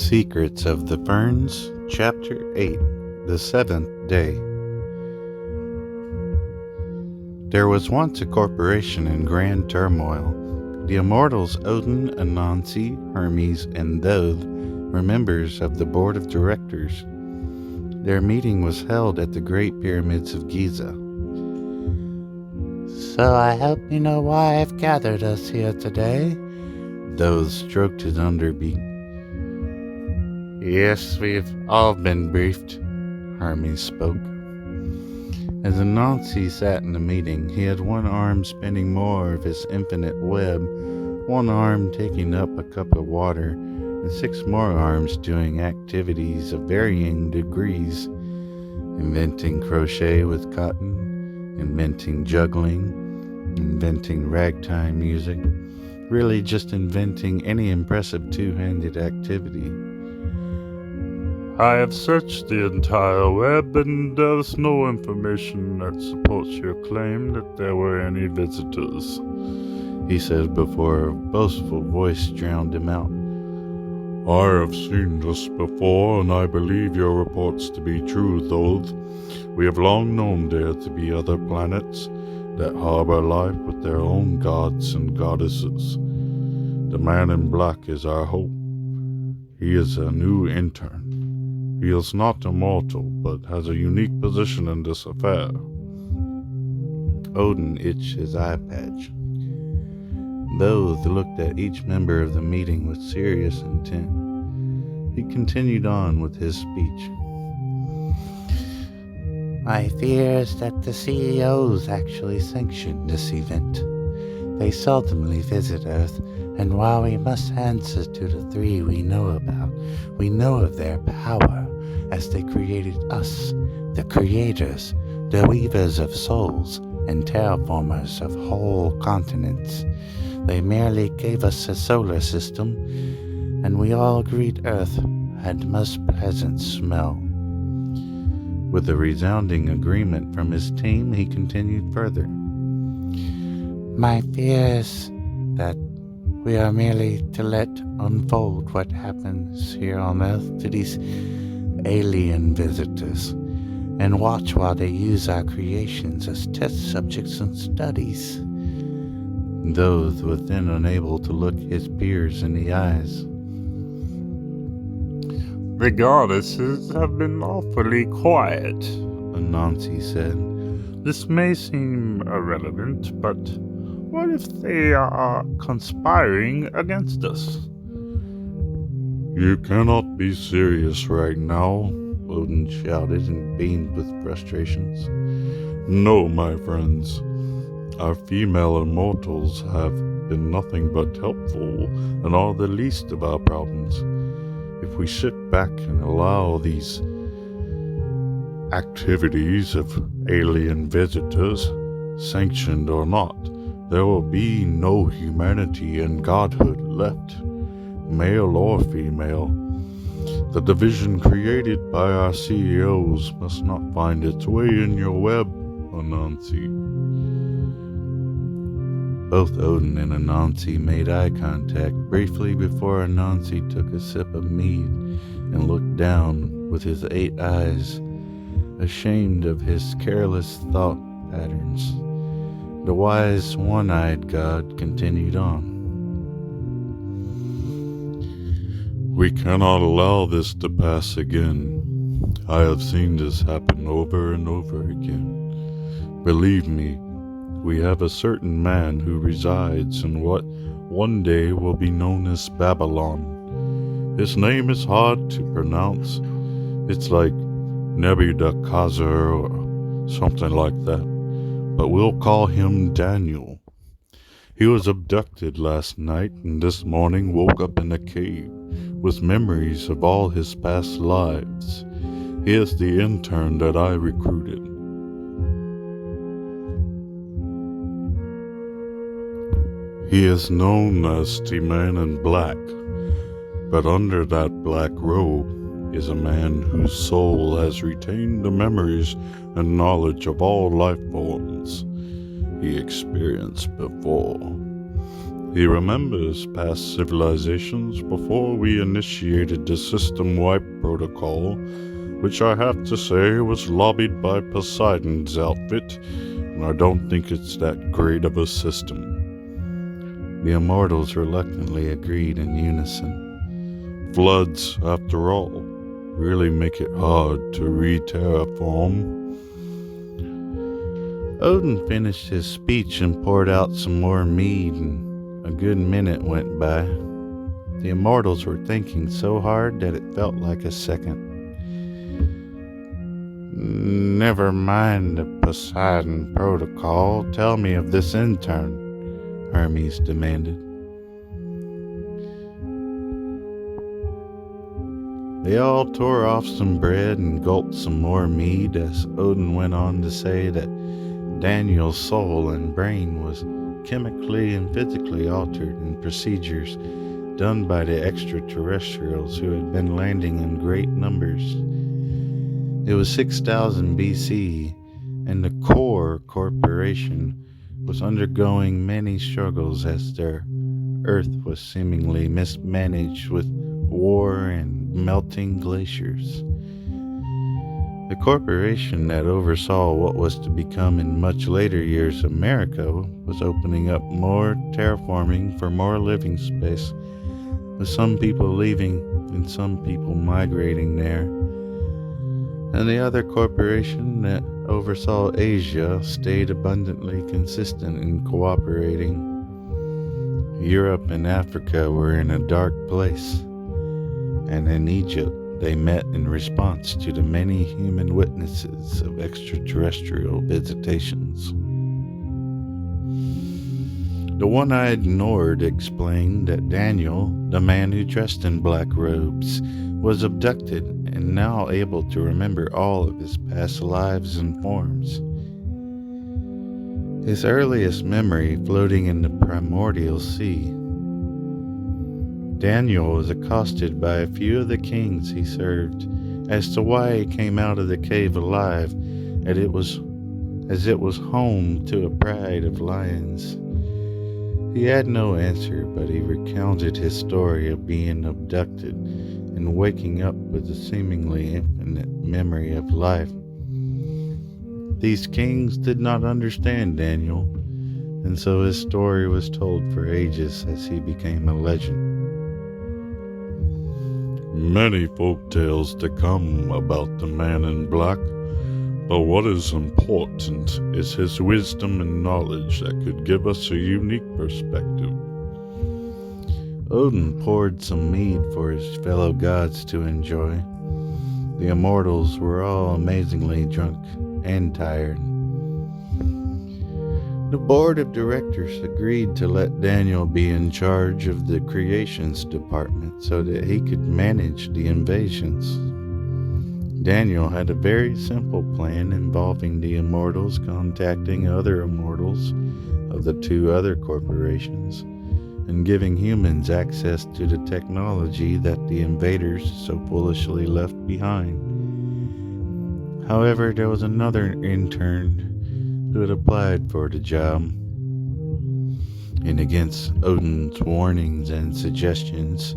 Secrets of the Ferns, Chapter 8, The Seventh Day. There was once a corporation in grand turmoil. The immortals Odin, Anansi, Hermes, and Thoth were members of the board of directors. Their meeting was held at the Great Pyramids of Giza. So I hope you know why I've gathered us here today. Thoth stroked his underbeak. Yes, we've all been briefed, Hermes spoke. As Anansi sat in the meeting, he had one arm spinning more of his infinite web, one arm taking up a cup of water, and 6 more arms doing activities of varying degrees, inventing crochet with cotton, inventing juggling, inventing ragtime music, really just inventing any impressive two-handed activity. I have searched the entire web, and there's no information that supports your claim that there were any visitors, he said before a boastful voice drowned him out. I have seen this before, and I believe your reports to be true, Thoth. We have long known there to be other planets that harbor life with their own gods and goddesses. The man in black is our hope. He is a new intern. He is not immortal, but has a unique position in this affair. Odin itched his eye patch. Thoth looked at each member of the meeting with serious intent. He continued on with his speech. My fear is that the CEOs actually sanctioned this event. They seldomly visit Earth, and while we must answer to the 3 we know about, we know of their power as they created us, the creators, the weavers of souls, and terraformers of whole continents. They merely gave us a solar system, and we all agreed Earth had most pleasant smell. With a resounding agreement from his team, he continued further. My fear is that we are merely to let unfold what happens here on Earth to these alien visitors, and watch while they use our creations as test subjects and studies. Thoth was then unable to look his peers in the eyes. The goddesses have been awfully quiet, Anansi said. This may seem irrelevant, but what if they are conspiring against us? You cannot be serious right now, Odin shouted and beamed with frustrations. No, my friends. Our female immortals have been nothing but helpful and are the least of our problems. If we sit back and allow these activities of alien visitors, sanctioned or not, there will be no humanity and godhood left, male or female. The division created by our CEOs must not find its way in your web, Anansi. Both Odin and Anansi made eye contact briefly before Anansi took a sip of mead and looked down with his 8 eyes, ashamed of his careless thought patterns. The wise, one-eyed god continued on. We cannot allow this to pass again. I have seen this happen over and over again. Believe me, we have a certain man who resides in what one day will be known as Babylon. His name is hard to pronounce. It's like Nebuchadnezzar or something like that, but we'll call him Daniel. He was abducted last night and this morning woke up in a cave with memories of all his past lives. He is the intern that I recruited. He is known as the Man in Black, but under that black robe is a man whose soul has retained the memories and knowledge of all life forms he experienced before. He remembers past civilizations before we initiated the system wipe protocol, which I have to say was lobbied by Poseidon's outfit, and I don't think it's that great of a system. The immortals reluctantly agreed in unison. Floods, after all, really make it hard to re-terraform. Odin finished his speech and poured out some more mead, and a good minute went by. The immortals were thinking so hard that it felt like a second. Never mind the Poseidon protocol. Tell me of this intern, Hermes demanded. They all tore off some bread and gulped some more mead as Odin went on to say that Daniel's soul and brain was chemically and physically altered in procedures done by the extraterrestrials who had been landing in great numbers. It was 6000 BC, and the Core Corporation was undergoing many struggles as their Earth was seemingly mismanaged with war and melting glaciers. The corporation that oversaw what was to become in much later years America was opening up more terraforming for more living space, with some people leaving and some people migrating there. And the other corporation that oversaw Asia stayed abundantly consistent in cooperating. Europe and Africa were in a dark place, and in Egypt they met in response to the many human witnesses of extraterrestrial visitations. The one-eyed Nord explained that Daniel, the man who dressed in black robes, was abducted and now able to remember all of his past lives and forms. His earliest memory floating in the primordial sea. Daniel was accosted by a few of the kings he served as to why he came out of the cave alive, as it was home to a pride of lions. He had no answer, but he recounted his story of being abducted and waking up with a seemingly infinite memory of life. These kings did not understand Daniel, and so his story was told for ages as he became a legend. Many folk tales to come about the man in black, but what is important is his wisdom and knowledge that could give us a unique perspective. Odin poured some mead for his fellow gods to enjoy. The immortals were all amazingly drunk and tired. The board of directors agreed to let Daniel be in charge of the creations department so that he could manage the invasions. Daniel had a very simple plan involving the immortals contacting other immortals of the two other corporations and giving humans access to the technology that the invaders so foolishly left behind. However, there was another intern who had applied for the job, and against Odin's warnings and suggestions,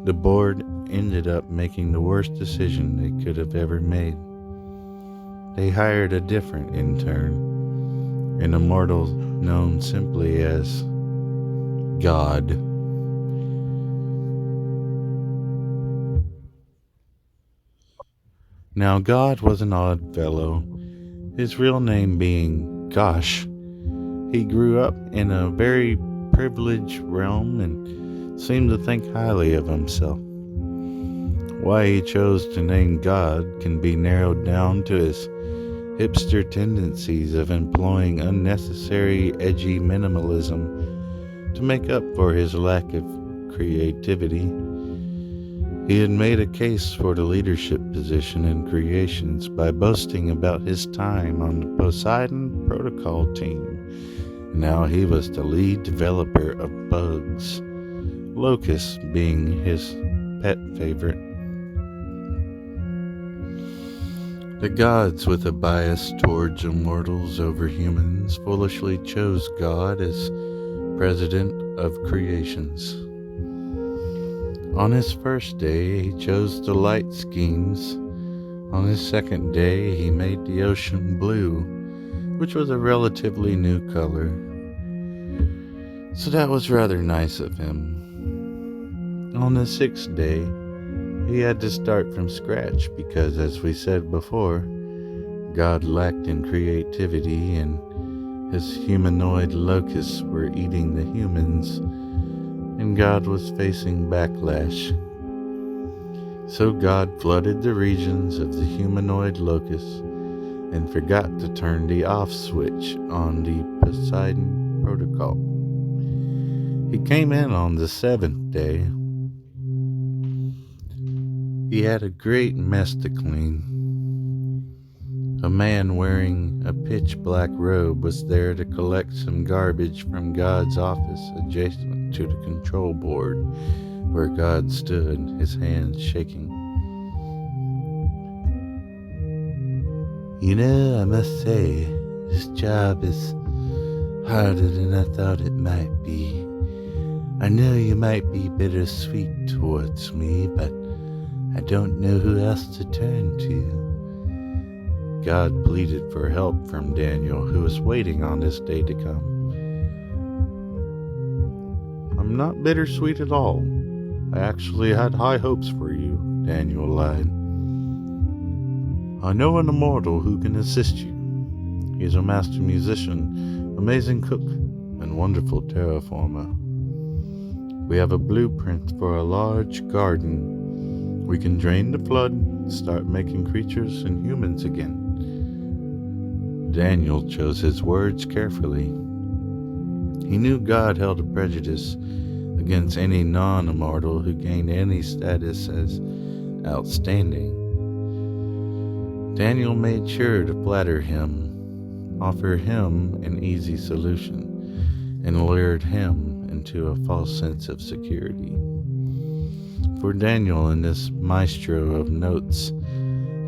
the board ended up making the worst decision they could have ever made. They hired a different intern, an immortal known simply as God. Now, God was an odd fellow, his real name being Gosh. He grew up in a very privileged realm and seemed to think highly of himself. Why he chose to name God can be narrowed down to his hipster tendencies of employing unnecessary edgy minimalism to make up for his lack of creativity. He had made a case for the leadership position in creations by boasting about his time on the Poseidon Protocol team. Now he was the lead developer of bugs, locusts being his pet favorite. The gods, with a bias towards immortals over humans, foolishly chose God as president of creations. On his first day, he chose the light schemes. On his second day, he made the ocean blue, which was a relatively new color. So that was rather nice of him. On the sixth day, he had to start from scratch because, as we said before, God lacked in creativity and his humanoid locusts were eating the humans, and God was facing backlash. So God flooded the regions of the humanoid locusts and forgot to turn the off switch on the Poseidon protocol. He came in on the seventh day. He had a great mess to clean. A man wearing a pitch-black robe was there to collect some garbage from God's office adjacent to the control board where God stood, his hands shaking. You know, I must say, this job is harder than I thought it might be. I know you might be bittersweet towards me, but I don't know who else to turn to. God pleaded for help from Daniel, who was waiting on this day to come. I'm not bittersweet at all. I actually had high hopes for you, Daniel lied. I know an immortal who can assist you. He is a master musician, amazing cook, and wonderful terraformer. We have a blueprint for a large garden. We can drain the flood and start making creatures and humans again. Daniel chose his words carefully. He knew God held a prejudice against any non-immortal who gained any status as outstanding. Daniel made sure to flatter him, offer him an easy solution, and lured him into a false sense of security. For Daniel and this maestro of notes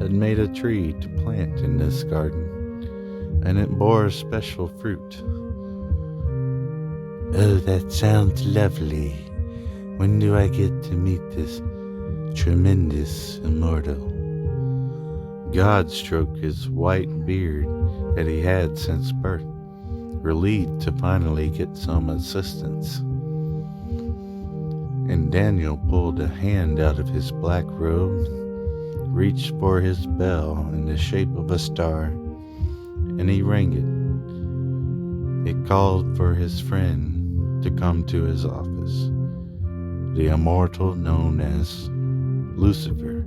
had made a tree to plant in this garden, and it bore a special fruit. Oh, that sounds lovely. When do I get to meet this tremendous immortal? God stroked his white beard that he had since birth, relieved to finally get some assistance. And Daniel pulled a hand out of his black robe, reached for his bell in the shape of a star, and he rang it. It called for his friend to come to his office, the immortal known as Lucifer.